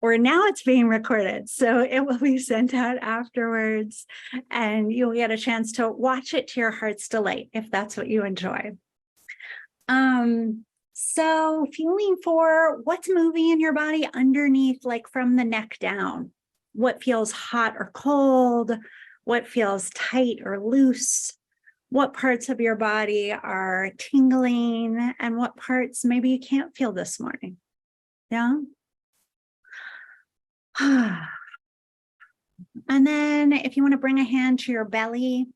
or now it's being recorded, so it will be sent out afterwards, and you'll get a chance to watch it to your heart's delight if that's what you enjoy. So feeling for what's moving in your body underneath, like from the neck down. What feels hot or cold? What feels tight or loose? What parts of your body are tingling, and what parts maybe you can't feel this morning? Yeah. And then if you want to bring a hand to your belly,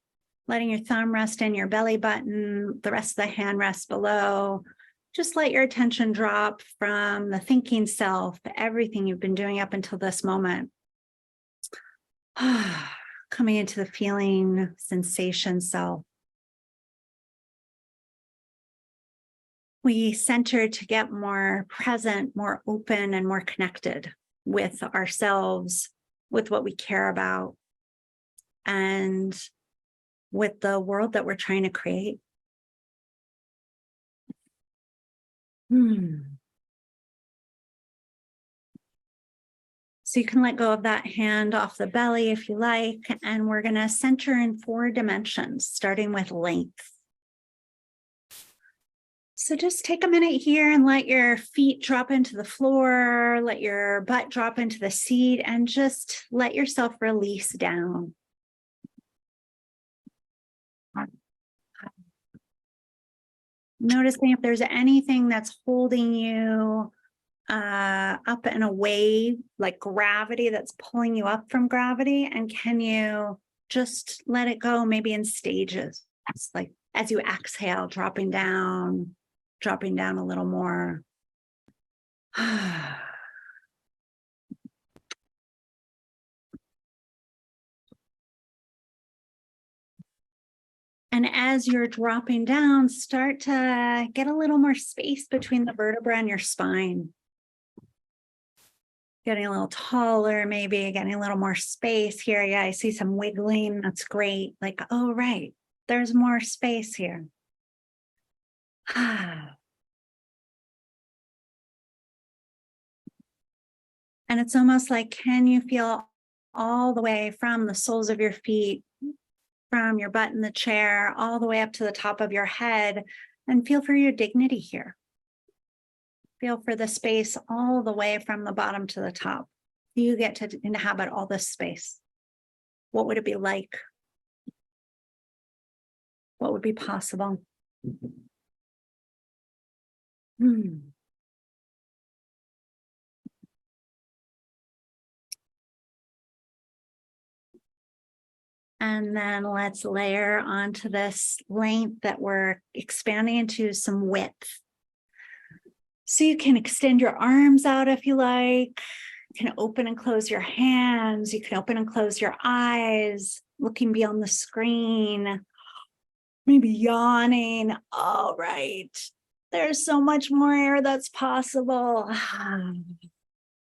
letting your thumb rest in your belly button, the rest of the hand rests below. Just let your attention drop from the thinking self, everything you've been doing up until this moment. Coming into the feeling sensation self. We center to get more present, more open, and more connected with ourselves, with what we care about, and with the world that we're trying to create. So you can let go of that hand off the belly if you like, and we're going to center in 4 dimensions, starting with length. So just take a minute here and let your feet drop into the floor, let your butt drop into the seat, and just let yourself release down. Noticing if there's anything that's holding you up and away, like gravity that's pulling you up from gravity, and can you just let it go, maybe in stages? It's like as you exhale, dropping down a little more. And as you're dropping down, start to get a little more space between the vertebra and your spine. Getting a little taller, maybe getting a little more space here. Yeah, I see some wiggling. That's great. Like, oh, right, there's more space here. And it's almost like, can you feel all the way from the soles of your feet, from your butt in the chair, all the way up to the top of your head, and feel for your dignity here. Feel for the space all the way from the bottom to the top. You get to inhabit all this space. What would it be like? What would be possible? And then let's layer onto this length that we're expanding into some width. So you can extend your arms out if you like. You can open and close your hands. You can open and close your eyes, looking beyond the screen, maybe yawning. All right. There's so much more air that's possible. And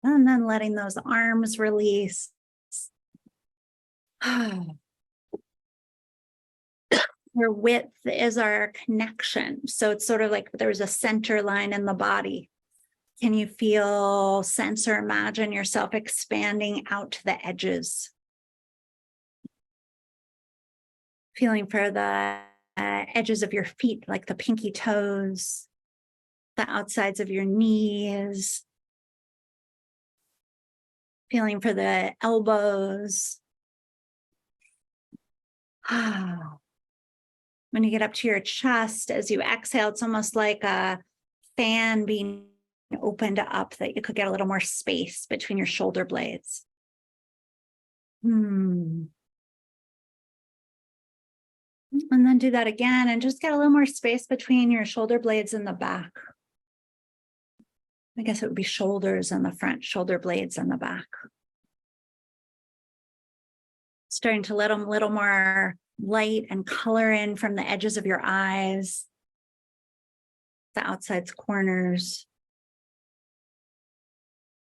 then letting those arms release. Your width is our connection. So it's sort of like there's a center line in the body. Can you feel, sense, or imagine yourself expanding out to the edges? Feeling for the edges of your feet, like the pinky toes, the outsides of your knees. Feeling for the elbows. When you get up to your chest, as you exhale, it's almost like a fan being opened up, that you could get a little more space between your shoulder blades. And then do that again and just get a little more space between your shoulder blades and the back. I guess it would be shoulders in the front, shoulder blades in the back. Starting to let them a little more light and color in from the edges of your eyes, the outside corners.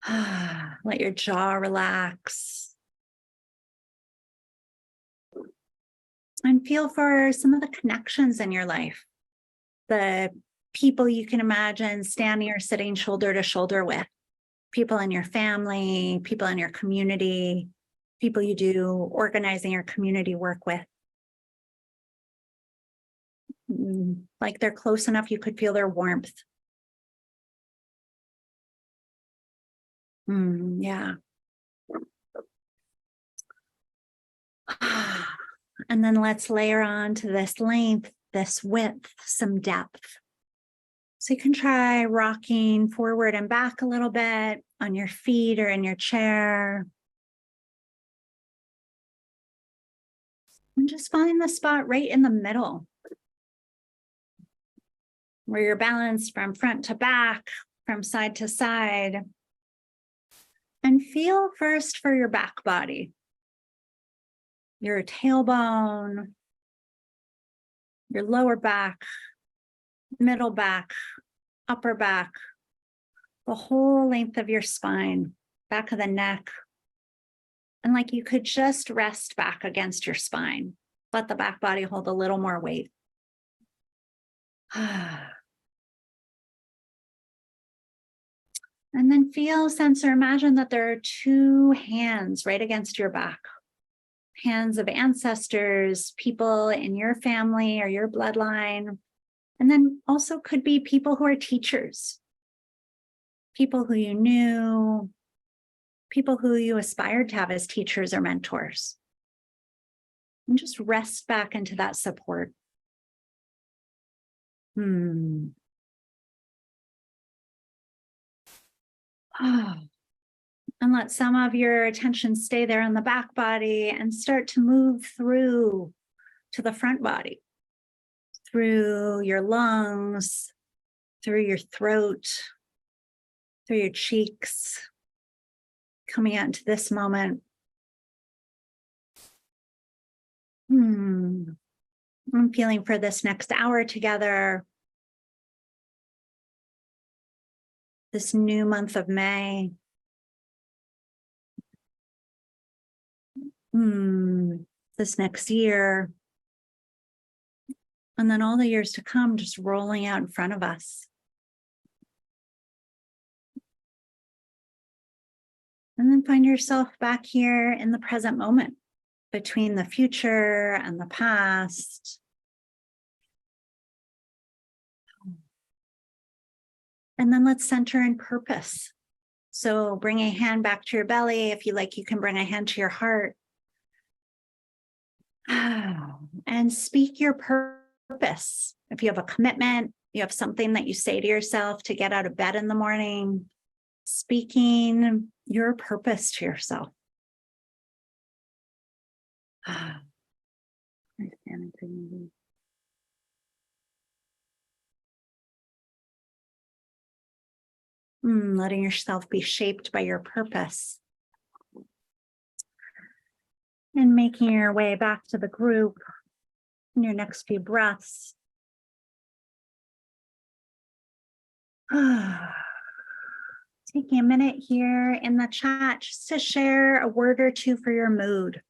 Let your jaw relax. And feel for some of the connections in your life. The people you can imagine standing or sitting shoulder to shoulder with. people in your family, people in your community, people you do organizing your community work with. Like they're close enough you could feel their warmth. Yeah. And then let's layer on to this length, this width, some depth. So you can try rocking forward and back a little bit on your feet or in your chair. And just find the spot right in the middle where you're balanced from front to back, from side to side. And feel first for your back body, your tailbone, your lower back, middle back, upper back, the whole length of your spine, back of the neck. And like you could just rest back against your spine. Let the back body hold a little more weight. And then feel, sense, or imagine that there are two hands right against your back. Hands of ancestors, people in your family or your bloodline. And then also could be people who are teachers, people who you knew, people who you aspired to have as teachers or mentors. And just rest back into that support. And let some of your attention stay there on the back body and start to move through to the front body, through your lungs, through your throat, through your cheeks, coming out into this moment. I'm feeling for this next hour together, this new month of May. This next year. And then all the years to come, just rolling out in front of us. And then find yourself back here in the present moment, between the future and the past. And then let's center in purpose. So bring a hand back to your belly. If you like, you can bring a hand to your heart. And speak your purpose. If you have a commitment, you have something that you say to yourself to get out of bed in the morning, speaking your purpose to yourself. Letting yourself be shaped by your purpose. And making your way back to the group in your next few breaths. Taking a minute here in the chat just to share a word or two for your mood.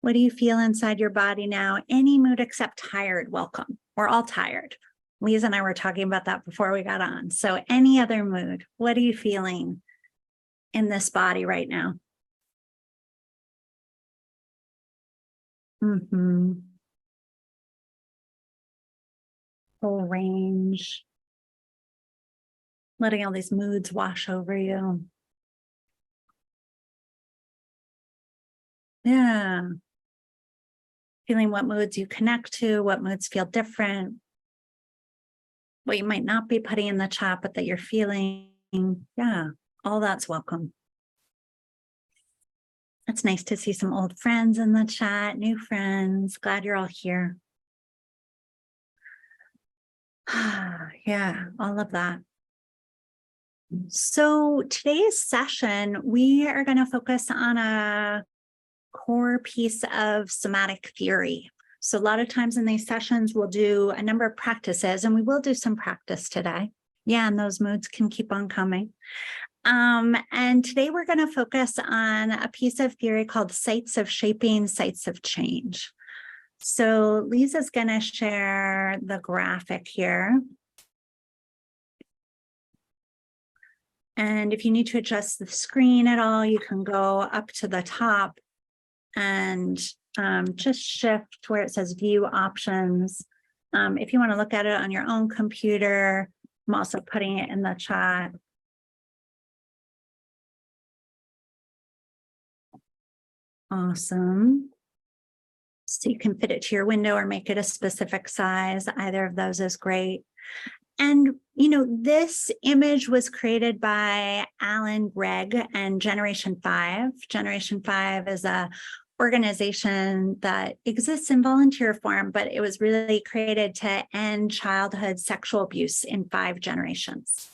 What do you feel inside your body now? Any mood except tired, welcome. We're all tired. Lisa and I were talking about that before we got on. So any other mood, what are you feeling in this body right now? Full range. Letting all these moods wash over you. Yeah. Feeling what moods you connect to, what moods feel different, what you might not be putting in the chat, but that you're feeling. Yeah, all that's welcome. It's nice to see some old friends in the chat, new friends. Glad you're all here. Yeah, all of that. So today's session, we are going to focus on a core piece of somatic theory. So a lot of times in these sessions, we'll do a number of practices, and we will do some practice today. Yeah, and those moods can keep on coming. And today we're going to focus on a piece of theory called sites of shaping, sites of change. So Lisa's going to share the graphic here. And if you need to adjust the screen at all, you can go up to the top and just shift where it says view options. If you want to look at it on your own computer, I'm also putting it in the chat. Awesome. So you can fit it to your window or make it a specific size. Either of those is great. And, you know, this image was created by Alan Gregg and Generation 5. Generation 5 is a organization that exists in volunteer form, but it was really created to end childhood sexual abuse in 5 generations.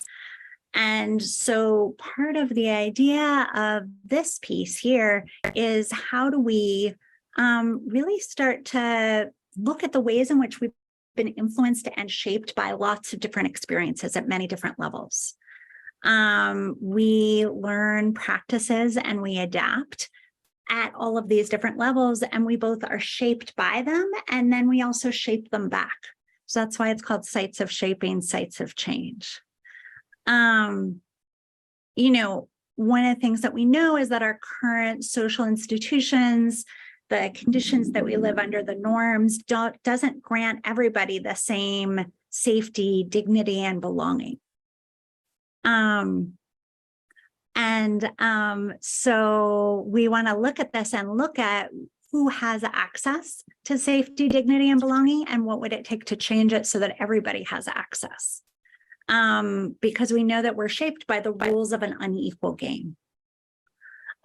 And so part of the idea of this piece here is how do we really start to look at the ways in which we've been influenced and shaped by lots of different experiences at many different levels. We learn practices and we adapt at all of these different levels, and we both are shaped by them, and then we also shape them back. So that's why it's called sites of shaping, sites of change. You know, one of the things that we know is that our current social institutions, the conditions that we live under, the norms, doesn't grant everybody the same safety, dignity, and belonging. So we want to look at this and look at who has access to safety, dignity, and belonging, and what would it take to change it so that everybody has access. Because we know that we're shaped by the rules of an unequal game.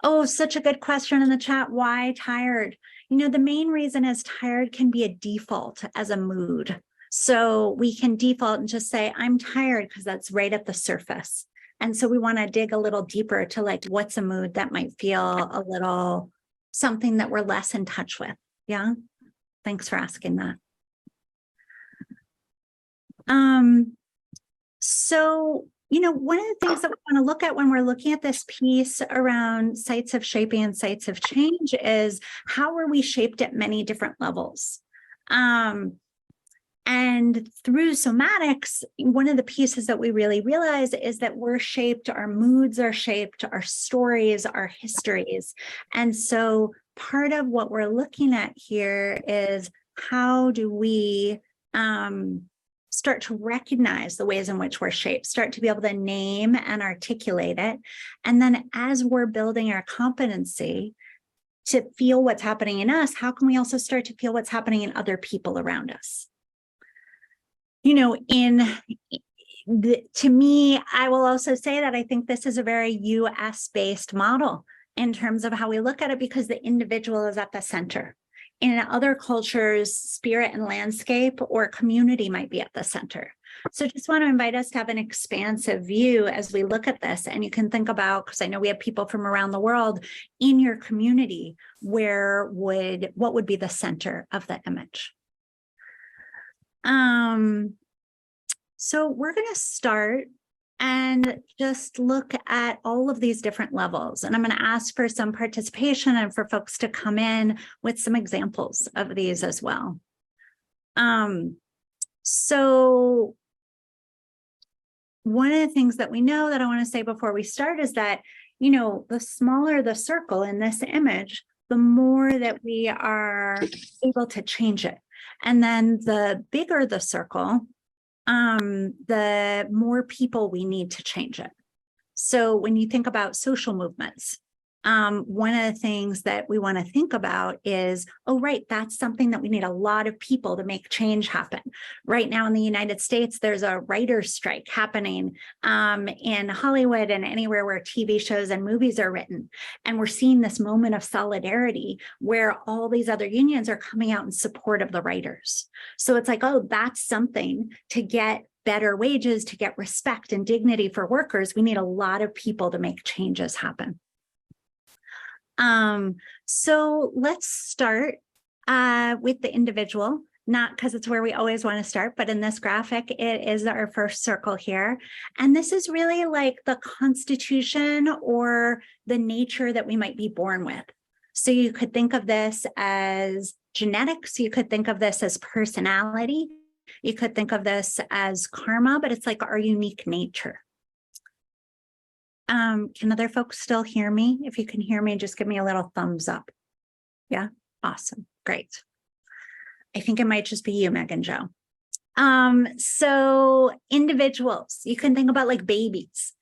Oh, such a good question in the chat. Why tired? You know, the main reason is tired can be a default as a mood. So we can default and just say, I'm tired, because that's right at the surface. And so we want to dig a little deeper to like, what's a mood that might feel a little something that we're less in touch with. Yeah. Thanks for asking that. So, you know, one of the things that we want to look at when we're looking at this piece around sites of shaping and sites of change is how are we shaped at many different levels? And through somatics, one of the pieces that we really realize is that we're shaped, our moods are shaped, our stories, our histories. And so part of what we're looking at here is how do we start to recognize the ways in which we're shaped, start to be able to name and articulate it. And then as we're building our competency to feel what's happening in us, how can we also start to feel what's happening in other people around us? You know, to me, I will also say that I think this is a very US-based model in terms of how we look at it, because the individual is at the center. In other cultures, spirit and landscape or community might be at the center. So just want to invite us to have an expansive view as we look at this. And you can think about, because I know we have people from around the world, in your community, what would be the center of the image? So we're going to start and just look at all of these different levels. And I'm going to ask for some participation and for folks to come in with some examples of these as well. So one of the things that we know that I want to say before we start is that, you know, the smaller the circle in this image, the more that we are able to change it. And then the bigger the circle, the more people we need to change it. So when you think about social movements, one of the things that we want to think about is, oh, right, that's something that we need a lot of people to make change happen. Right now in the United States, there's a writer's strike happening in Hollywood and anywhere where TV shows and movies are written. And we're seeing this moment of solidarity where all these other unions are coming out in support of the writers. So it's like, oh, that's something to get better wages, to get respect and dignity for workers. We need a lot of people to make changes happen. So let's start with the individual, not because it's where we always want to start, but in this graphic, it is our first circle here. And this is really like the constitution or the nature that we might be born with. So you could think of this as genetics. You could think of this as personality. You could think of this as karma, but it's like our unique nature. Can other folks still hear me? If you can hear me, just give me a little thumbs up. Yeah, awesome, great. I think it might just be you, Meg and Joe. So individuals, you can think about like babies.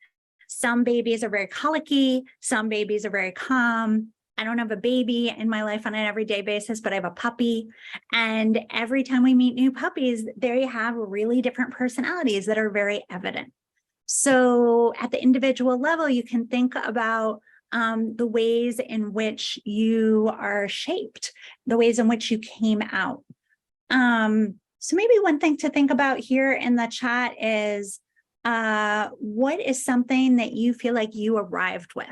Some babies are very colicky, some babies are very calm. I don't have a baby in my life on an everyday basis, but I have a puppy. And every time we meet new puppies, they have really different personalities that are very evident. So at the individual level, you can think about the ways in which you are shaped, the ways in which you came out. So maybe one thing to think about here in the chat is, what is something that you feel like you arrived with?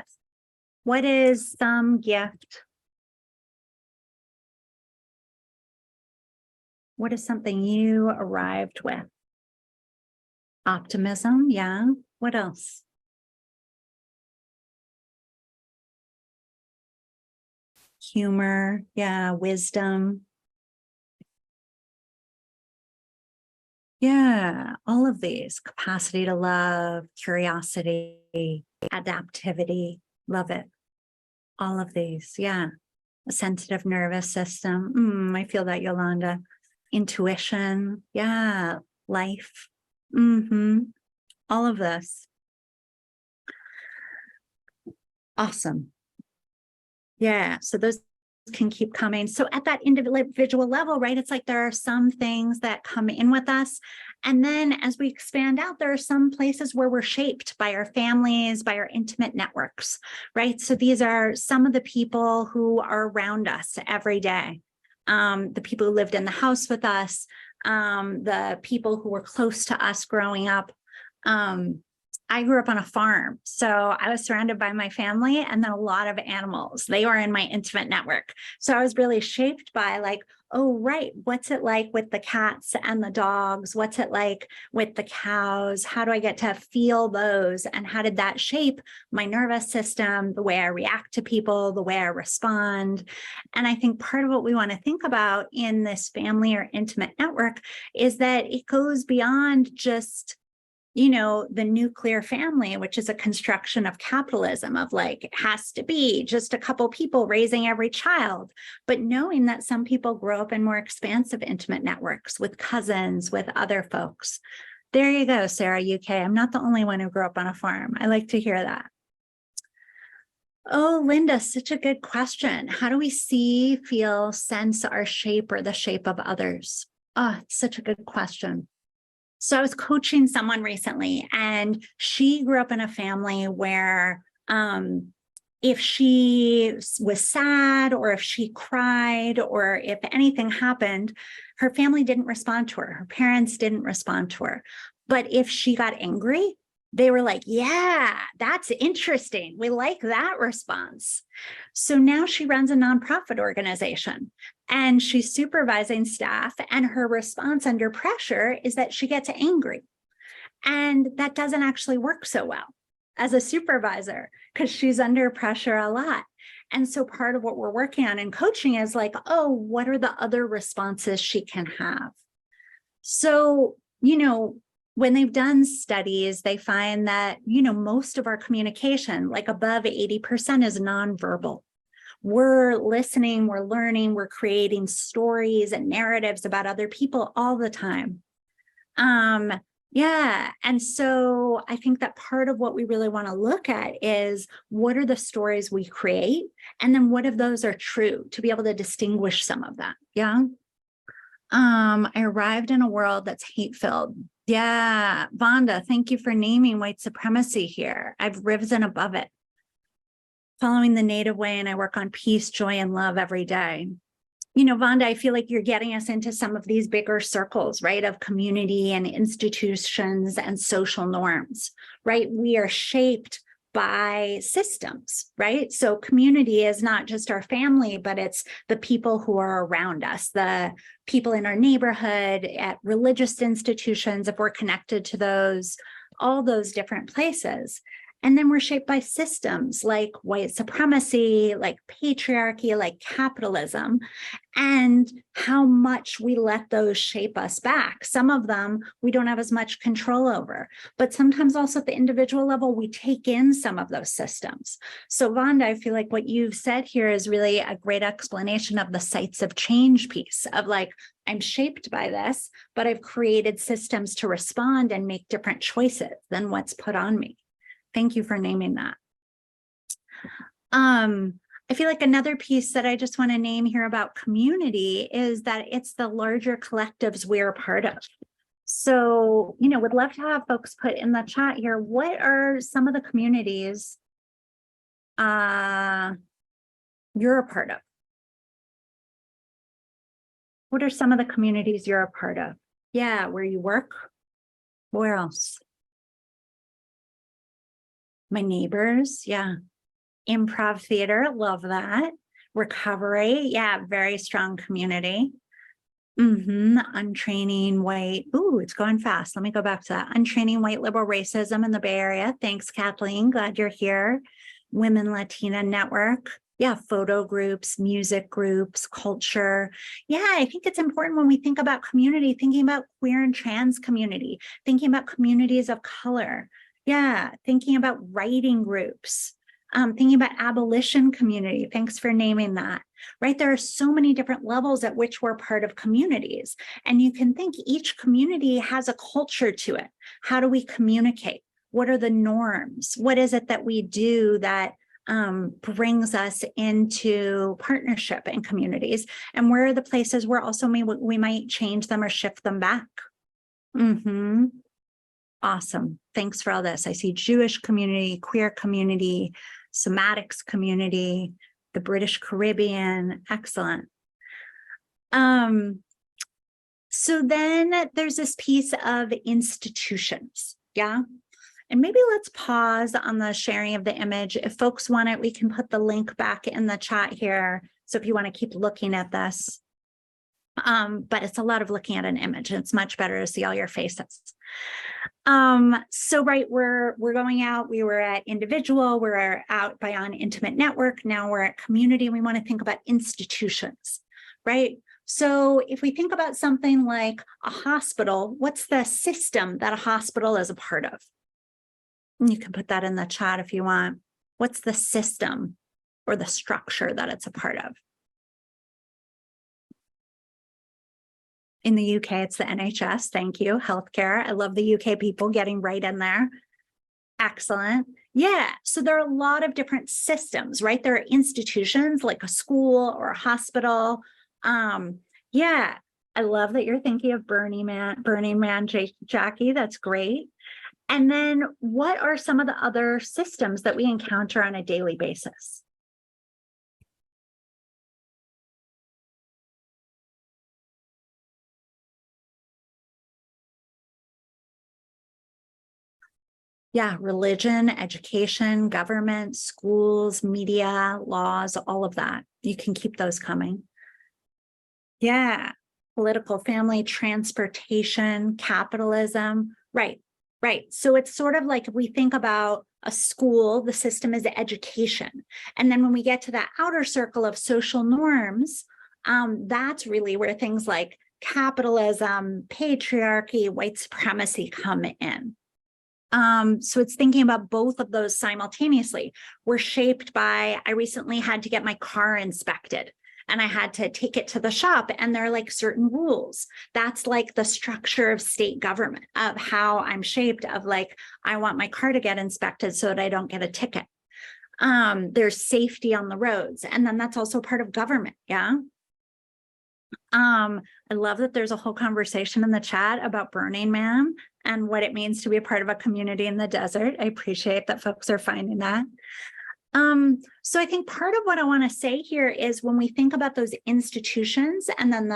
What is some gift? What is something you arrived with? Optimism, yeah. What else? Humor, yeah. Wisdom. Yeah, all of these. Capacity to love, curiosity, adaptivity, love it. All of these, yeah. A sensitive nervous system. I feel that, Yolanda. Intuition, yeah. Life. All of this. Awesome. Yeah, so those can keep coming. So at that individual level, right, it's like there are some things that come in with us. And then as we expand out, there are some places where we're shaped by our families, by our intimate networks, right? So these are some of the people who are around us every day. The people who lived in the house with us, the people who were close to us growing up. I grew up on a farm, so I was surrounded by my family and then a lot of animals. They were in my intimate network. So I was really shaped by like, oh, right, what's it like with the cats and the dogs? What's it like with the cows? How do I get to feel those? And how did that shape my nervous system, the way I react to people, the way I respond? And I think part of what we want to think about in this family or intimate network is that it goes beyond just, you know, the nuclear family, which is a construction of capitalism of like, it has to be just a couple people raising every child, but knowing that some people grow up in more expansive intimate networks with cousins, with other folks. There you go, Sarah, UK. I'm not the only one who grew up on a farm. I like to hear that. Oh, Linda, such a good question. How do we see, feel, sense our shape or the shape of others? Oh, it's such a good question. So I was coaching someone recently, and she grew up in a family where if she was sad or if she cried or if anything happened, her family didn't respond to her. Her parents didn't respond to her. But if she got angry, they were like, yeah, that's interesting. We like that response. So now she runs a nonprofit organization and she's supervising staff, and her response under pressure is that she gets angry. And that doesn't actually work so well as a supervisor because she's under pressure a lot. And so part of what we're working on in coaching is like, oh, what are the other responses she can have? So, you know, when they've done studies, they find that, you know, most of our communication, like above 80%, is nonverbal. We're listening, we're learning, we're creating stories and narratives about other people all the time. Yeah, and so I think that part of what we really want to look at is what are the stories we create, and then what of those are true, to be able to distinguish some of that. Yeah. I arrived in a world that's hate-filled. Yeah, Vonda, thank you for naming white supremacy here. I've risen above it. Following the native way, and I work on peace, joy, and love every day. You know, Vonda, I feel like you're getting us into some of these bigger circles, right, of community and institutions and social norms, right? We are shaped by systems, right? So community is not just our family, but it's the people who are around us, the people in our neighborhood, at religious institutions, if we're connected to those, all those different places. And then we're shaped by systems like white supremacy, like patriarchy, like capitalism, and how much we let those shape us back. Some of them we don't have as much control over, but sometimes also at the individual level, we take in some of those systems. So Vonda, I feel like what you've said here is really a great explanation of the sites of change piece of like, I'm shaped by this, but I've created systems to respond and make different choices than what's put on me. Thank you for naming that. I feel like another piece that I just want to name here about community is that it's the larger collectives we're a part of. So, you know, would love to have folks put in the chat here, what are some of the communities you're a part of? What are some of the communities you're a part of? Yeah, where you work? Where else? My neighbors, yeah. Improv theater, love that. Recovery, yeah, very strong community. Untraining white, ooh, it's going fast. Let me go back to that. Untraining white liberal racism in the Bay Area. Thanks, Kathleen, glad you're here. Women Latina Network. Yeah, photo groups, music groups, culture. Yeah, I think it's important when we think about community, thinking about queer and trans community, thinking about communities of color. Yeah, thinking about writing groups, thinking about abolition community. Thanks for naming that, right? There are so many different levels at which we're part of communities. And you can think each community has a culture to it. How do we communicate? What are the norms? What is it that we do that brings us into partnership in communities? And where are the places where also we might change them or shift them back? Awesome. Thanks for all this. I see Jewish community, queer community, somatics community, the British Caribbean. Excellent. So then there's this piece of institutions. Yeah. And maybe let's pause on the sharing of the image. If folks want it, we can put the link back in the chat here. So if you want to keep looking at this, but it's a lot of looking at an image, and it's much better to see all your faces. So right, we're going out, we were at individual, we're out on intimate network, now we're at community, we want to think about institutions, right? So if we think about something like a hospital, what's the system that a hospital is a part of? And you can put that in the chat if you want. What's the system or the structure that it's a part of? In the UK, it's the NHS. Thank you. Healthcare. I love the UK people getting right in there. Excellent. Yeah. So there are a lot of different systems, right? There are institutions like a school or a hospital. Yeah. I love that you're thinking of Burning Man, Jackie. That's great. And then what are some of the other systems that we encounter on a daily basis? Yeah, religion, education, government, schools, media, laws, all of that. You can keep those coming. Yeah, political, family, transportation, capitalism. Right, right. So it's sort of like if we think about a school, the system is education. And then when we get to that outer circle of social norms, that's really where things like capitalism, patriarchy, white supremacy come in. So it's thinking about both of those simultaneously. We're shaped by, I recently had to get my car inspected and I had to take it to the shop, and there are like certain rules. That's like the structure of state government, of how I'm shaped, of like, I want my car to get inspected so that I don't get a ticket. There's safety on the roads. And then that's also part of government. Yeah. I love that there's a whole conversation in the chat about Burning Man and what it means to be a part of a community in the desert. I appreciate that folks are finding that. So I think part of what I want to say here is when we think about those institutions and then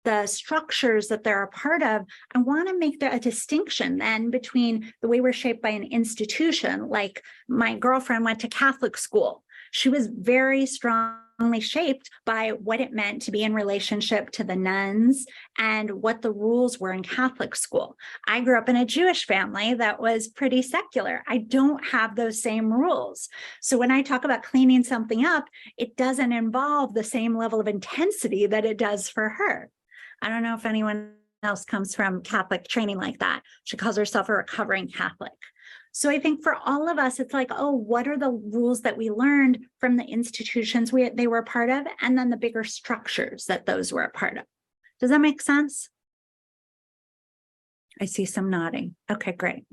the structures that they're a part of, I want to make a distinction then between the way we're shaped by an institution. Like my girlfriend went to Catholic school. She was very strong shaped by what it meant to be in relationship to the nuns and what the rules were in Catholic school. I grew up in a Jewish family that was pretty secular. I don't have those same rules. So when I talk about cleaning something up, it doesn't involve the same level of intensity that it does for her. I don't know if anyone else comes from Catholic training like that. She calls herself a recovering Catholic. So I think for all of us, it's like, oh, what are the rules that we learned from the institutions they were a part of, and then the bigger structures that those were a part of. Does that make sense? I see some nodding. Okay, great.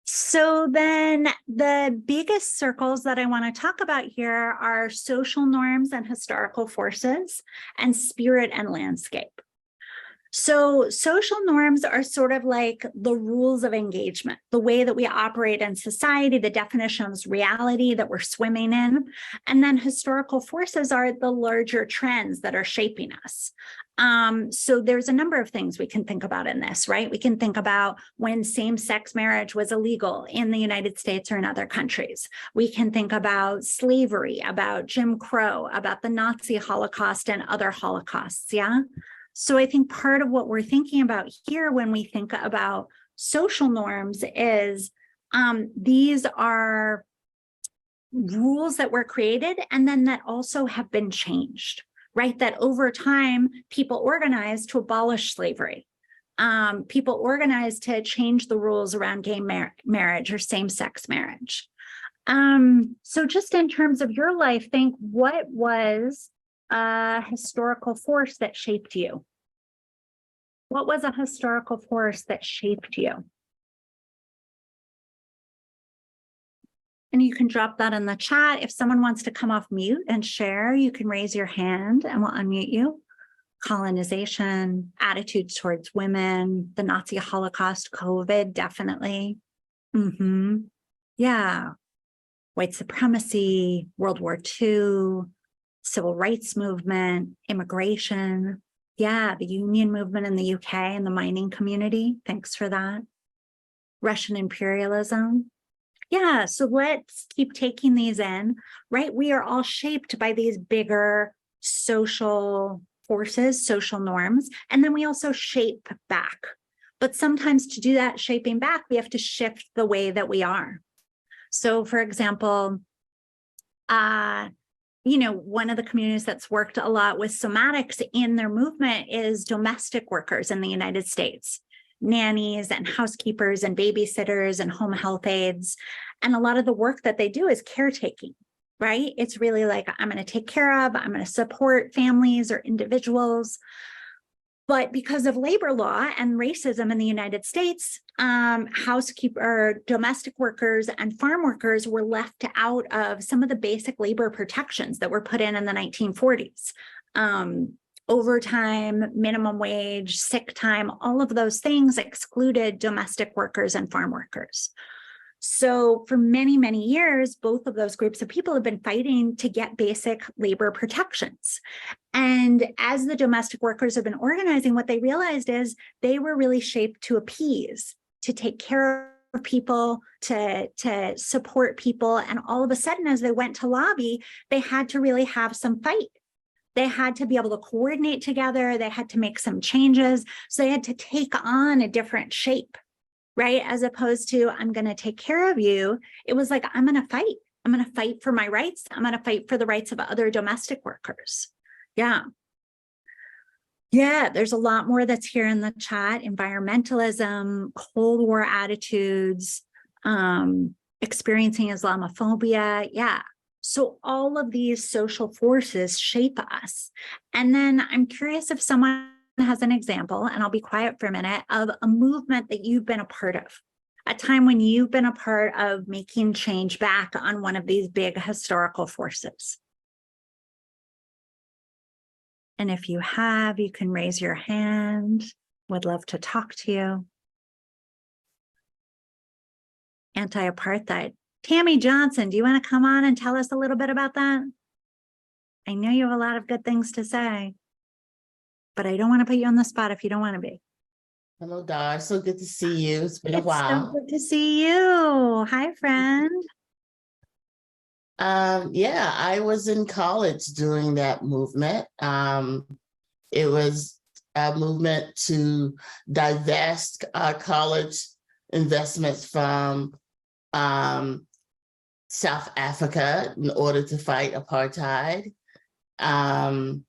So then the biggest circles that I want to talk about here are social norms and historical forces, and spirit and landscape. So social norms are sort of like the rules of engagement, the way that we operate in society, the definition of reality that we're swimming in. And then historical forces are the larger trends that are shaping us. So there's a number of things we can think about in this, right? We can think about when same-sex marriage was illegal in the United States or in other countries. We can think about slavery, about Jim Crow, about the Nazi Holocaust and other Holocausts, yeah? So I think part of what we're thinking about here when we think about social norms is these are rules that were created and then that also have been changed, right? That over time, people organized to abolish slavery. People organized to change the rules around gay marriage or same-sex marriage. So just in terms of your life, think what was a historical force that shaped you? What was a historical force that shaped you? And you can drop that in the chat. If someone wants to come off mute and share, you can raise your hand and we'll unmute you. Colonization, attitudes towards women, the Nazi Holocaust, COVID, definitely. Yeah. White supremacy, World War II, civil rights movement, immigration. Yeah, the union movement in the UK and the mining community. Thanks for that. Russian imperialism. Yeah, so let's keep taking these in, right? We are all shaped by these bigger social forces, social norms, and then we also shape back. But sometimes to do that shaping back, we have to shift the way that we are. So for example, one of the communities that's worked a lot with somatics in their movement is domestic workers in the United States, nannies and housekeepers and babysitters and home health aides. And a lot of the work that they do is caretaking, right? It's really like, I'm going to take care of, I'm going to support families or individuals. But because of labor law and racism in the United States, domestic workers and farm workers were left out of some of the basic labor protections that were put in the 1940s. Overtime, minimum wage, sick time, all of those things excluded domestic workers and farm workers. So for many, many years, both of those groups of people have been fighting to get basic labor protections. And as the domestic workers have been organizing, what they realized is they were really shaped to appease, to take care of people, to support people. And all of a sudden, as they went to lobby, they had to really have some fight. They had to be able to coordinate together. They had to make some changes. So they had to take on a different shape. Right? As opposed to, I'm going to take care of you. It was like, I'm going to fight. I'm going to fight for my rights. I'm going to fight for the rights of other domestic workers. Yeah. Yeah, there's a lot more that's here in the chat. Environmentalism, Cold War attitudes, experiencing Islamophobia. Yeah. So all of these social forces shape us. And then I'm curious if someone has an example, and I'll be quiet for a minute, of a movement that you've been a part of, a time when you've been a part of making change back on one of these big historical forces. And if you have, you can raise your hand. Would love to talk to you. Anti-apartheid. Tammy Johnson, do you want to come on and tell us a little bit about that? I know you have a lot of good things to say, but I don't want to put you on the spot if you don't want to be. Hello, Dar. So good to see you. It's been a while. So good to see you. Hi, friend. Yeah, I was in college during that movement. It was a movement to divest college investments from um, South Africa in order to fight apartheid. Um,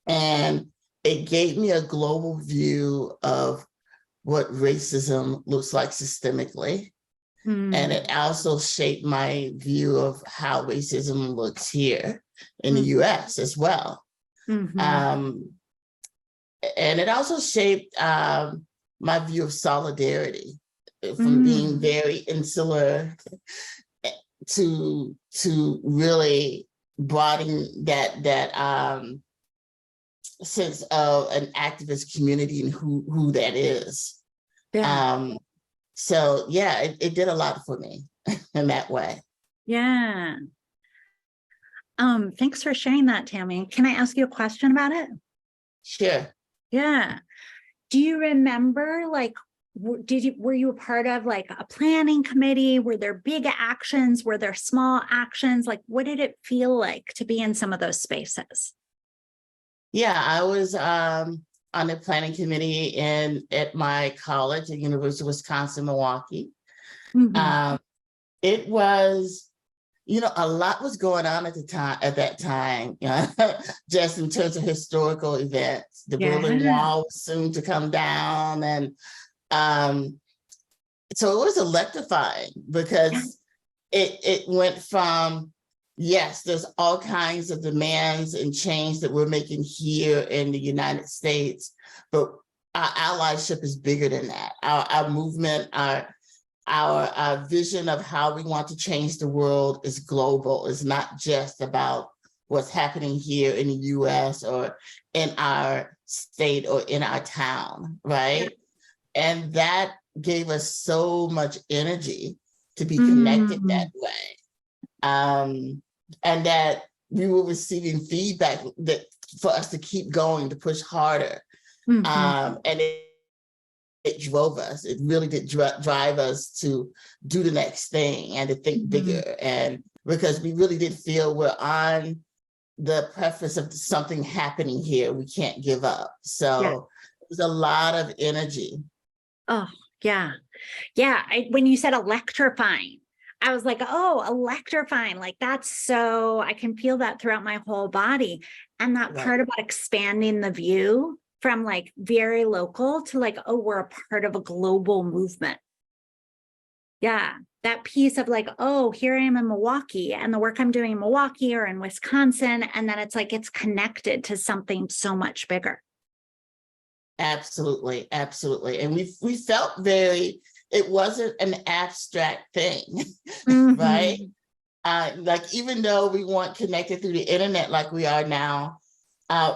and it gave me a global view of what racism looks like systemically. And Mm, it also shaped my view of how racism looks here in the mm, US as well. mhm, Um, and it also shaped my view of solidarity from being mm. very insular to really broadening that sense of an activist community and who that is. Yeah, Um, so yeah, it did a lot for me in that way. yeah. Thanks for sharing that, Tammy. Can I ask you a question about it? Sure. Yeah. Do you remember, like, were you a part of like a planning committee? Were there big actions? Were there small actions? Like, what did it feel like to be in some of those spaces? Yeah, I was on the planning committee at my college at University of Wisconsin, Milwaukee. Mhm. Um, it was, a lot was going on at that time, just in terms of historical events. The Berlin Yeah. Wall was soon to come down. And um, so it was electrifying Yeah. because it went from, yes, there's all kinds of demands and change that we're making here in the United States, but our allyship is bigger than that. Our movement, our vision of how we want to change the world is global. It's not just about what's happening here in the US or in our state or in our town, Yeah. right? And that gave us so much energy to be connected that Mm, way. And that we were receiving feedback that for us to keep going, to push harder. mhm. And it drove us. It really did drive us to do the next thing and to think Mhm. bigger. And because we really did feel we're on the preface of something happening here, we can't give up. Yeah. So it was a lot of energy. Oh, yeah. Yeah. When you said electrifying, I was like, oh, electrifying. Like that's so, I can feel that throughout my whole body. And that Right. part about expanding the view from like very local to like, oh, we're a part of a global movement. Yeah. That piece of like, oh, here I am in Milwaukee and the work I'm doing in Milwaukee or in Wisconsin. And then it's like, it's connected to something so much bigger. Absolutely, absolutely. And we felt it wasn't an abstract thing, right? Mhm. Like even though we weren't connected through the internet like we are now,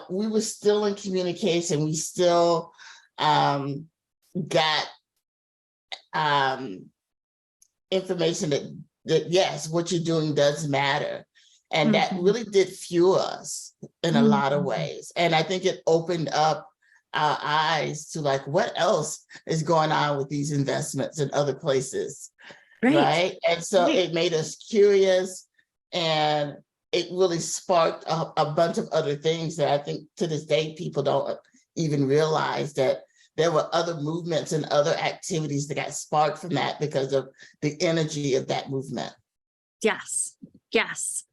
we were still in communication. We still got um, information that yes, what you're doing does matter. And that Mhm. really did fuel us in a lot of Mhm. ways. And I think it opened up our eyes to like what else is going on with these investments in other places, Right. right? And so Right. it made us curious, and it really sparked a bunch of other things that I think to this day people don't even realize that there were other movements and other activities that got sparked from that because of the energy of that movement. Yes. Yes.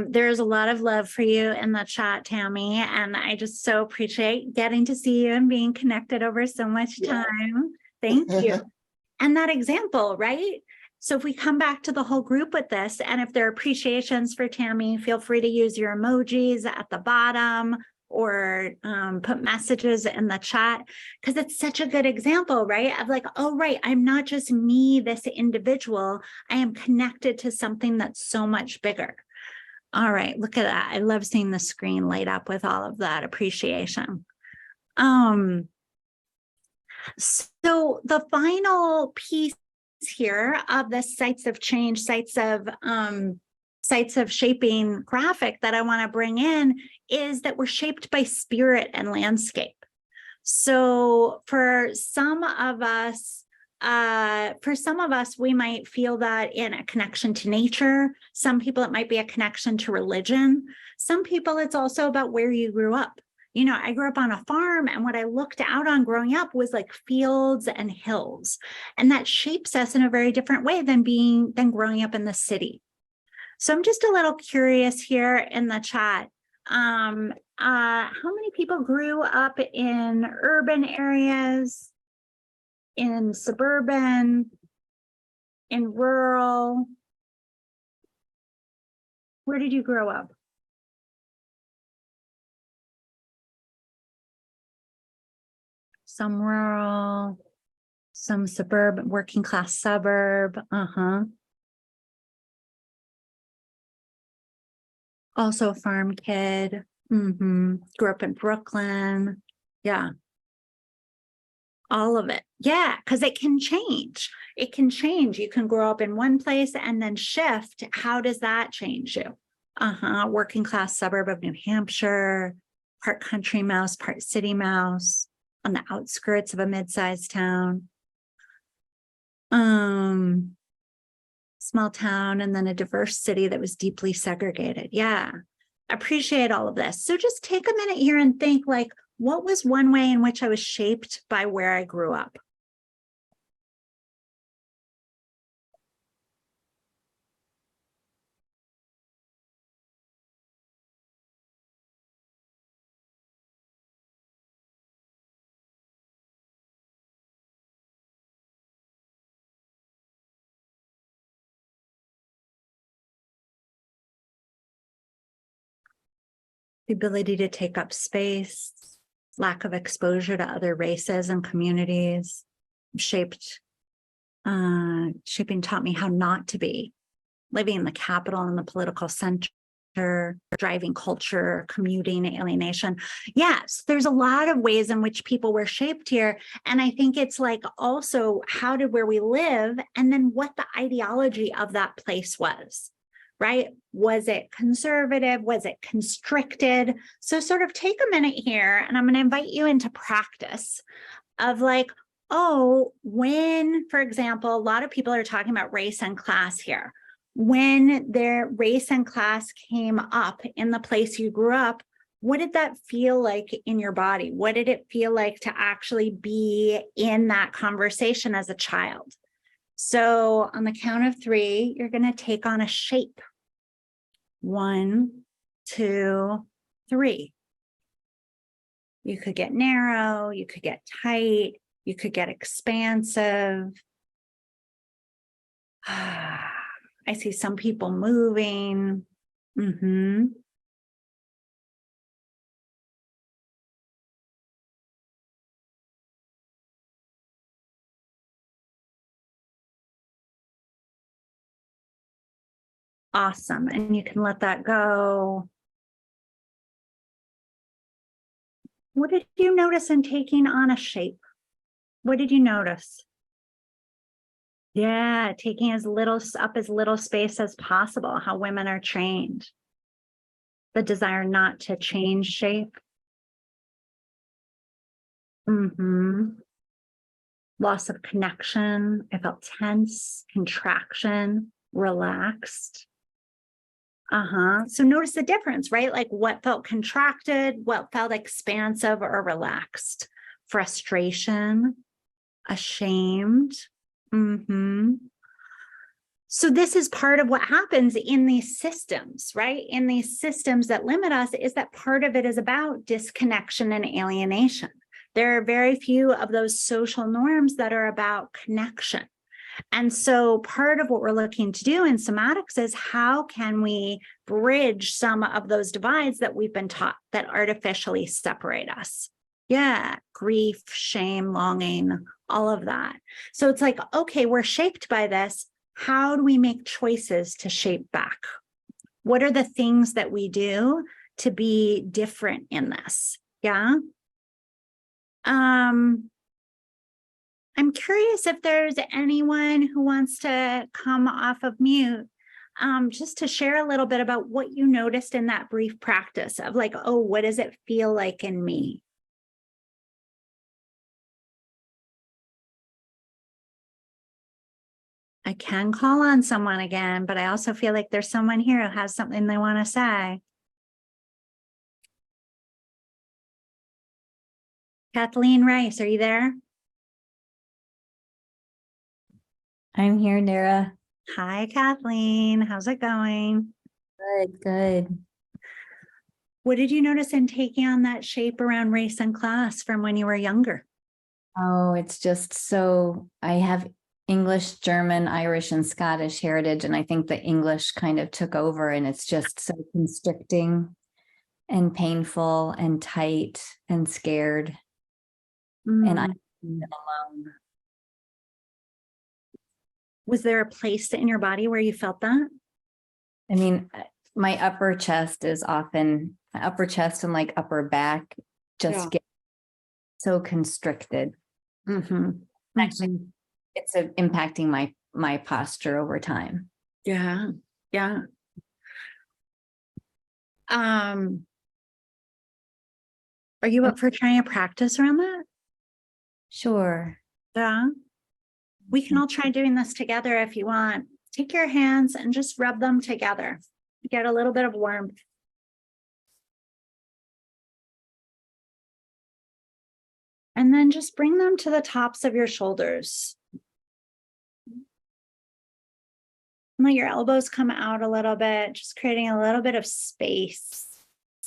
There's a lot of love for you in the chat, Tammy, and I just so appreciate getting to see you and being connected over so much Yeah. time. Thank you. And that example, right? So if we come back to the whole group with this, and if there are appreciations for Tammy, feel free to use your emojis at the bottom or put messages in the chat, because it's such a good example, right? Of like, oh, right, I'm not just me, this individual, I am connected to something that's so much bigger. All right, look at that. I love seeing the screen light up with all of that appreciation. So the final piece here of the sites of change, sites of shaping graphic that I want to bring in is that we're shaped by spirit and landscape. So for some of us, For some of us, we might feel that in a connection to nature. Some people, it might be a connection to religion. Some people, it's also about where you grew up. You know, I grew up on a farm, and what I looked out on growing up was like fields and hills. And that shapes us in a very different way than growing up in the city. So I'm just a little curious here in the chat. How many people grew up in urban areas, in suburban, in rural? Where did you grow up? Some rural, some suburban, working class suburb. Also a farm kid. Grew up in Brooklyn. Yeah. All of it. Yeah, because it can change. It can change. You can grow up in one place and then shift. How does that change you? Working class suburb of New Hampshire, part country mouse, part city mouse, on the outskirts of a mid-sized town. Small town, and then a diverse city that was deeply segregated. Yeah, appreciate all of this. So just take a minute here and think, like, what was one way in which I was shaped by where I grew up? The ability to take up space, lack of exposure to other races and communities, shaping taught me how not to be, living in the capital and the political center, driving culture, commuting, alienation. Yes, there's a lot of ways in which people were shaped here. And I think it's like also how did where we live and then what the ideology of that place was. Right? Was it conservative? Was it constricted? So sort of take a minute here, and I'm going to invite you into practice of like, oh, when, for example, a lot of people are talking about race and class here. When their race and class came up in the place you grew up, what did that feel like in your body? What did it feel like to actually be in that conversation as a child? So on the count of 3, you're going to take on a shape. 1, 2, 3. You could get narrow, you could get tight, you could get expansive. I see some people moving. Awesome. And you can let that go. What did you notice in taking on a shape? What did you notice? Yeah, taking as little space as possible, how women are trained. The desire not to change shape. Loss of connection. I felt tense, contraction, relaxed. So notice the difference, right? Like what felt contracted, what felt expansive or relaxed. Frustration, ashamed. So this is part of what happens in these systems, right? In these systems that limit us, is that part of it is about disconnection and alienation. There are very few of those social norms that are about connection. And so part of what we're looking to do in somatics is how can we bridge some of those divides that we've been taught that artificially separate us? Yeah, grief, shame, longing, all of that. So it's like, okay, we're shaped by this. How do we make choices to shape back? What are the things that we do to be different in this? Yeah. I'm curious if there's anyone who wants to come off of mute, just to share a little bit about what you noticed in that brief practice of like, oh, what does it feel like in me? I can call on someone again, but I also feel like there's someone here who has something they want to say. Kathleen Rice, are you there? I'm here, Dara. Hi, Kathleen. How's it going? Good, good. What did you notice in taking on that shape around race and class from when you were younger? Oh, it's just so, I have English, German, Irish, and Scottish heritage, and I think the English kind of took over, and it's just so constricting and painful and tight and scared. And I'm alone. Was there a place in your body where you felt that? I mean, my upper chest is often, upper chest and like upper back just get so constricted. Mm-hmm. It's impacting my posture over time. Yeah. Yeah. Are you up for trying to practice around that? Sure. Yeah. We can all try doing this together if you want. Take your hands and just rub them together. Get a little bit of warmth. And then just bring them to the tops of your shoulders. Let your elbows come out a little bit, just creating a little bit of space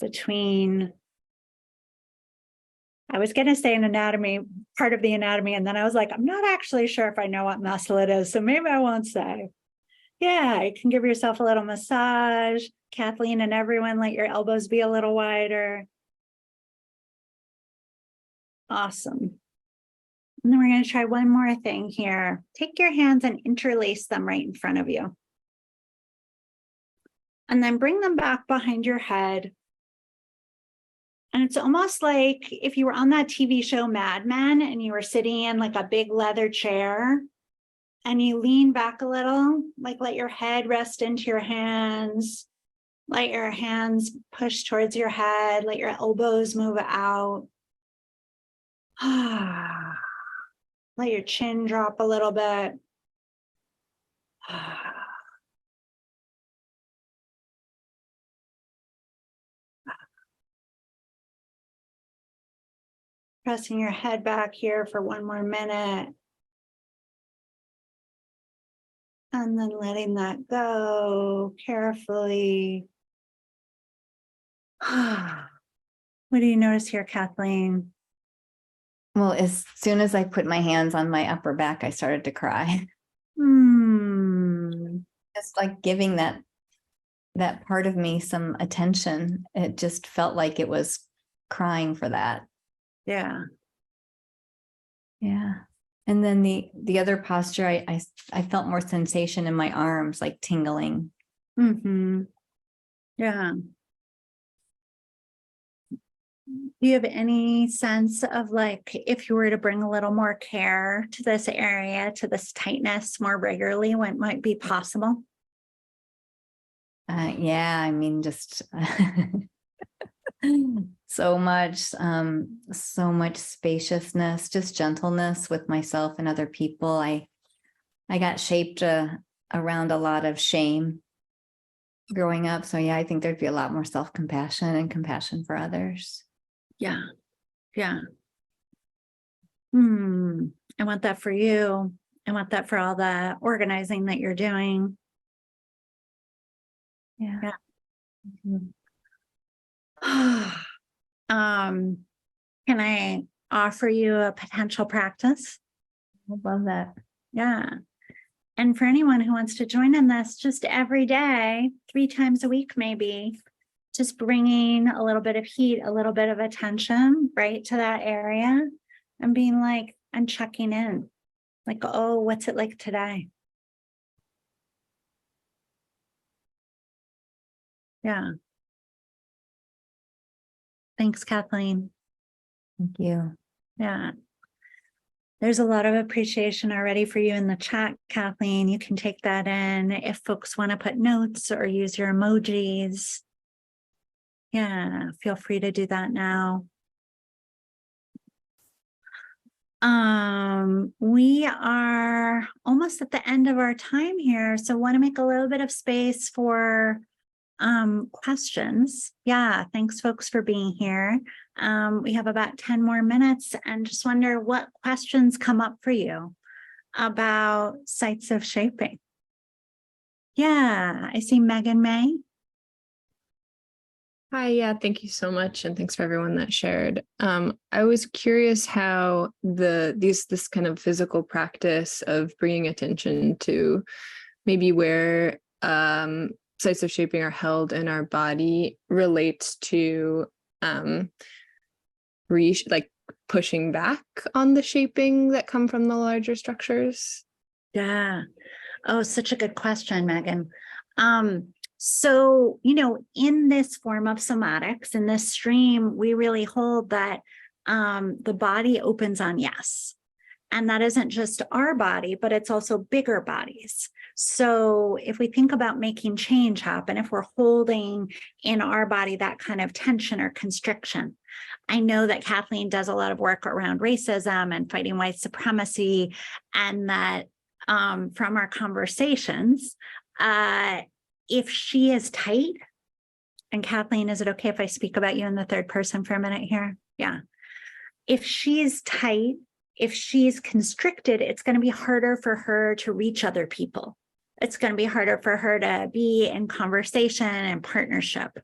between. I was going to say an anatomy, part of the anatomy, and then I was like, I'm not actually sure if I know what muscle it is, so maybe I won't say. Yeah, you can give yourself a little massage. Kathleen and everyone, let your elbows be a little wider. Awesome. And then we're going to try one more thing here. Take your hands and interlace them right in front of you. And then bring them back behind your head. And it's almost like if you were on that TV show Mad Men and you were sitting in like a big leather chair and you lean back a little, like let your head rest into your hands. Let your hands push towards your head. Let your elbows move out. Let your chin drop a little bit. Pressing your head back here for one more minute. And then letting that go carefully. What do you notice here, Kathleen? Well, as soon as I put my hands on my upper back, I started to cry. Just like giving that part of me some attention. It just felt like it was crying for that. Yeah. Yeah. And then the other posture, I felt more sensation in my arms, like tingling. Yeah. Do you have any sense of like, if you were to bring a little more care to this area, to this tightness more regularly, what might be possible? Yeah, I mean, just so much spaciousness, just gentleness with myself and other people. I got shaped around a lot of shame growing up. So yeah, I think there'd be a lot more self-compassion and compassion for others. Yeah. Yeah. I want that for you. I want that for all the organizing that you're doing. Yeah. Can I offer you a potential practice? I love that. Yeah. And for anyone who wants to join in this, just every day, 3 times a week, maybe, just bringing a little bit of heat, a little bit of attention right to that area and being like, I'm checking in. Like, oh, what's it like today? Yeah. Thanks, Kathleen. Thank you. Yeah. There's a lot of appreciation already for you in the chat, Kathleen. You can take that in if folks want to put notes or use your emojis. Yeah, feel free to do that now. We are almost at the end of our time here, so want to make a little bit of space for questions. Yeah, thanks folks for being here. We have about 10 more minutes and just wonder what questions come up for you about sites of shaping. Yeah, I see Megan May. Hi, yeah, thank you so much, and thanks for everyone that shared. I was curious how this kind of physical practice of bringing attention to maybe where sites of shaping are held in our body relates to like pushing back on the shaping that come from the larger structures. Yeah. Oh, such a good question, Megan. So, in this form of somatics, in this stream, we really hold that the body opens on yes. And that isn't just our body, but it's also bigger bodies. So if we think about making change happen, if we're holding in our body that kind of tension or constriction, I know that Kathleen does a lot of work around racism and fighting white supremacy, and that from our conversations, if she is tight, and Kathleen, is it okay if I speak about you in the third person for a minute here? Yeah. If she's tight, if she's constricted, it's going to be harder for her to reach other people. It's going to be harder for her to be in conversation and partnership.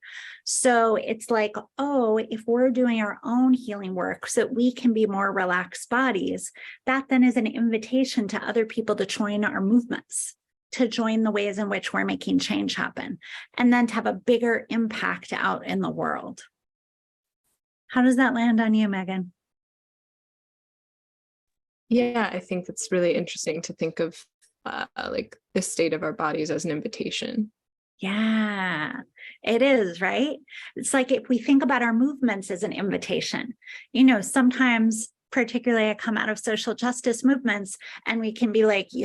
So it's like, oh, if we're doing our own healing work so that we can be more relaxed bodies, that then is an invitation to other people to join our movements, to join the ways in which we're making change happen, and then to have a bigger impact out in the world. How does that land on you, Megan? Yeah, I think it's really interesting to think of like the state of our bodies as an invitation. Yeah, it is, right? It's like if we think about our movements as an invitation, sometimes, particularly I come out of social justice movements and we can be like, we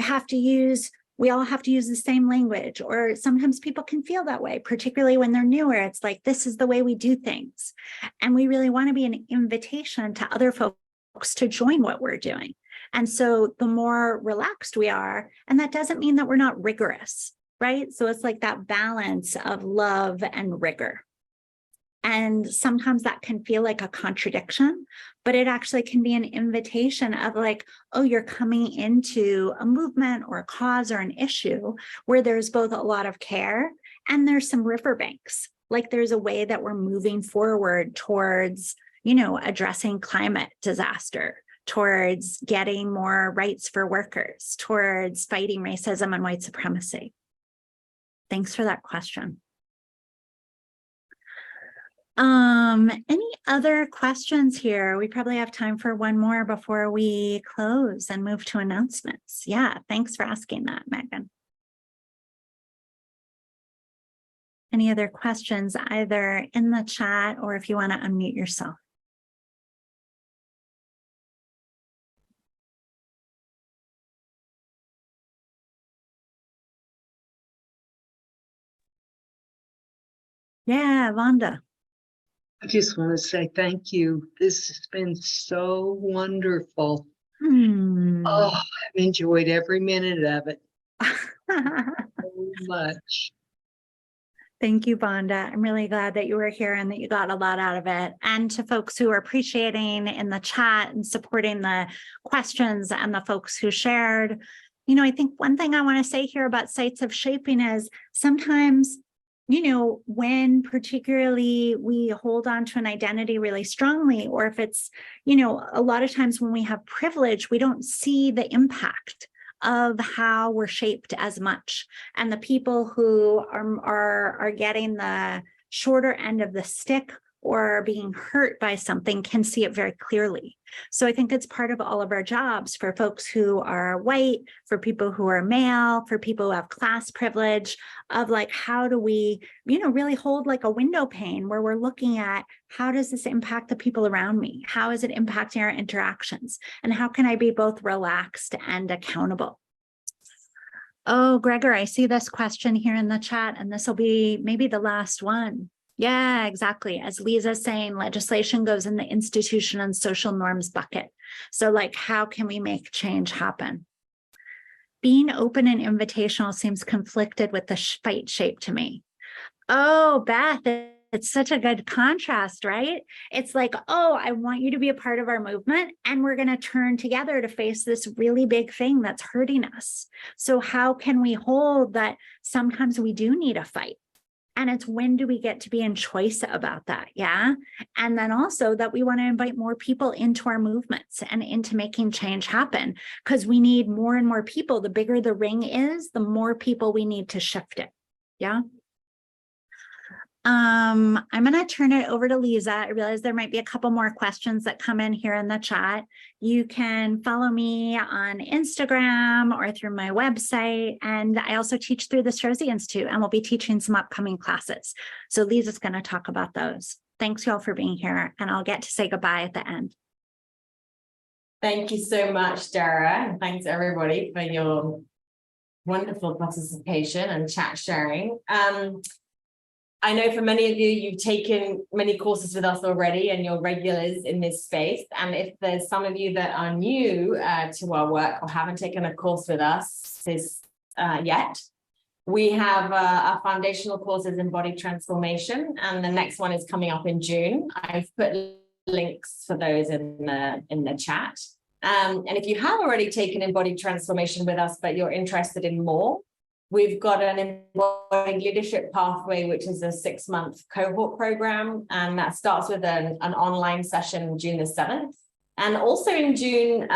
all have to use the same language, or sometimes people can feel that way, particularly when they're newer. It's like, this is the way we do things. And we really want to be an invitation to other folks to join what we're doing. And so the more relaxed we are, and that doesn't mean that we're not rigorous, right? So it's like that balance of love and rigor. And sometimes that can feel like a contradiction, but it actually can be an invitation of like, oh, you're coming into a movement or a cause or an issue where there's both a lot of care and there's some riverbanks. Like there's a way that we're moving forward towards, addressing climate disaster, towards getting more rights for workers, towards fighting racism and white supremacy. Thanks for that question. Any other questions here? We probably have time for one more before we close and move to announcements. Yeah, thanks for asking that, Megan. Any other questions, either in the chat or if you want to unmute yourself? Yeah, Vonda. I just want to say thank you. This has been so wonderful. Oh, I've enjoyed every minute of it so much. Thank you, Vonda. I'm really glad that you were here and that you got a lot out of it. And to folks who are appreciating in the chat and supporting the questions and the folks who shared, I think one thing I want to say here about sites of shaping is sometimes, when particularly we hold on to an identity really strongly, or if it's, a lot of times when we have privilege, we don't see the impact of how we're shaped as much. And the people who are getting the shorter end of the stick or being hurt by something can see it very clearly. So I think it's part of all of our jobs for folks who are white, for people who are male, for people who have class privilege, of like, how do we, really hold like a window pane where we're looking at how does this impact the people around me? How is it impacting our interactions? And how can I be both relaxed and accountable? Oh, Gregor, I see this question here in the chat, and this will be maybe the last one. Yeah, exactly. As Lisa's saying, legislation goes in the institution and social norms bucket. So like, how can we make change happen? Being open and invitational seems conflicted with the fight shape to me. Oh, Beth, it's such a good contrast, right? It's like, oh, I want you to be a part of our movement, and we're going to turn together to face this really big thing that's hurting us. So how can we hold that sometimes we do need a fight? And it's when do we get to be in choice about that? Yeah. And then also that we want to invite more people into our movements and into making change happen, because we need more and more people. The bigger the ring is, the more people we need to shift it. Yeah. I'm going to turn it over to Lisa. I realize there might be a couple more questions that come in here in the chat. You can follow me on Instagram or through my website. And I also teach through the Strozzi Institute, and we'll be teaching some upcoming classes. So Lisa's going to talk about those. Thanks y'all for being here, and I'll get to say goodbye at the end. Thank you so much, Dara, and thanks everybody for your wonderful participation and chat sharing. I know for many of you, you've taken many courses with us already and you're regulars in this space. And if there's some of you that are new to our work or haven't taken a course with us yet, we have our foundational courses in body transformation, and the next one is coming up in June. I've put links for those in the chat. And if you have already taken embodied transformation with us, but you're interested in more, we've got an embodied leadership pathway, which is a 6-month cohort program, and that starts with an online session June the 7th. And also in June,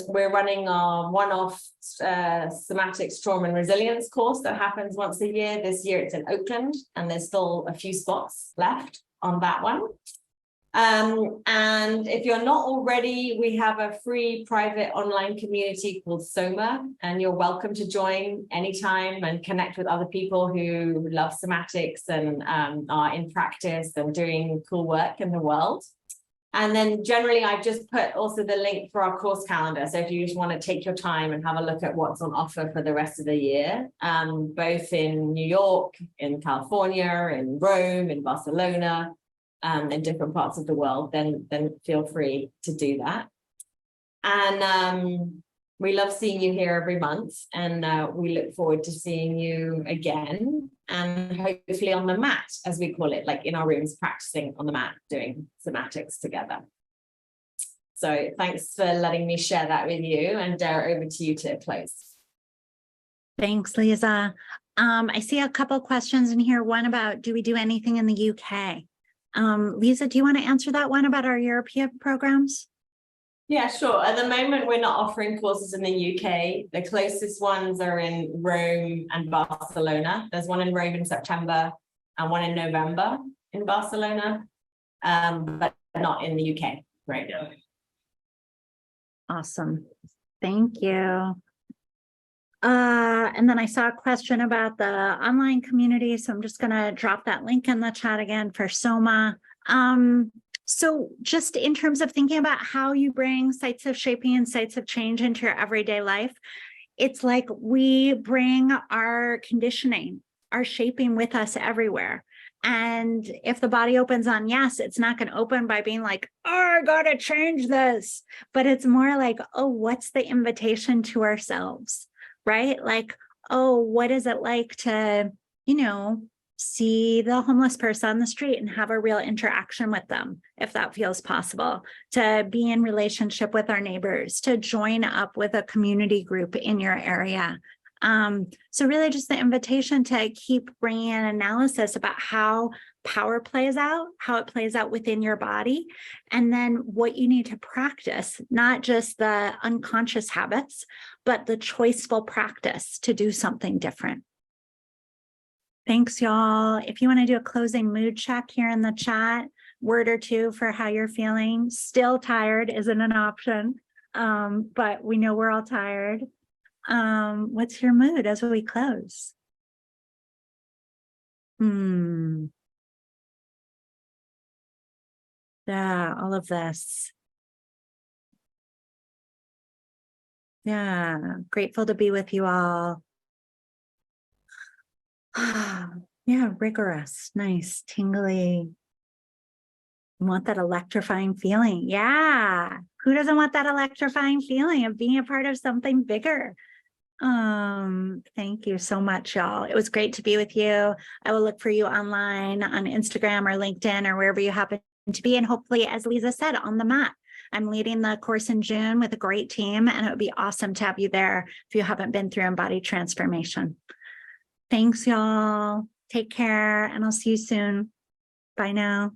we're running our one-off somatic trauma and resilience course that happens once a year. This year it's in Oakland, and there's still a few spots left on that one. And if you're not already, we have a free private online community called Soma, and you're welcome to join anytime and connect with other people who love somatics and are in practice and doing cool work in the world. And then generally, I've just put also the link for our course calendar. So if you just want to take your time and have a look at what's on offer for the rest of the year, both in New York, in California, in Rome, in Barcelona, in different parts of the world, then feel free to do that. And we love seeing you here every month, and we look forward to seeing you again, and hopefully on the mat, as we call it, like in our rooms, practicing on the mat, doing somatics together. So thanks for letting me share that with you, and Dara, over to you to close. Thanks, Lisa. I see a couple questions in here. One about, do we do anything in the UK? Lisa, do you want to answer that one about our European programs? Yeah, sure. At the moment, we're not offering courses in the UK. The closest ones are in Rome and Barcelona. There's one in Rome in September and one in November in Barcelona, but not in the UK right now. Awesome. Thank you. And then I saw a question about the online community, so I'm just going to drop that link in the chat again for Soma. So just in terms of thinking about how you bring sites of shaping and sites of change into your everyday life, it's like we bring our conditioning, our shaping with us everywhere. And if the body opens on yes, it's not going to open by being like, oh, I got to change this. But it's more like, oh, what's the invitation to ourselves, right? Like, oh, what is it like to, see the homeless person on the street and have a real interaction with them, if that feels possible, to be in relationship with our neighbors, to join up with a community group in your area. So really just the invitation to keep bringing an analysis about how power plays out, how it plays out within your body, and then what you need to practice, not just the unconscious habits, but the choiceful practice to do something different. Thanks, y'all. If you want to do a closing mood check here in the chat, word or two for how you're feeling. Still tired isn't an option, but we know we're all tired. What's your mood as we close? Yeah, all of this. Yeah, grateful to be with you all. Yeah, rigorous, nice, tingly. You want that electrifying feeling. Yeah. Who doesn't want that electrifying feeling of being a part of something bigger? Thank you so much, y'all. It was great to be with you. I will look for you online on Instagram or LinkedIn or wherever you happen to be. And hopefully, as Lisa said, on the mat. I'm leading the course in June with a great team, and it would be awesome to have you there if you haven't been through embodied transformation. Thanks, y'all. Take care, and I'll see you soon. Bye now.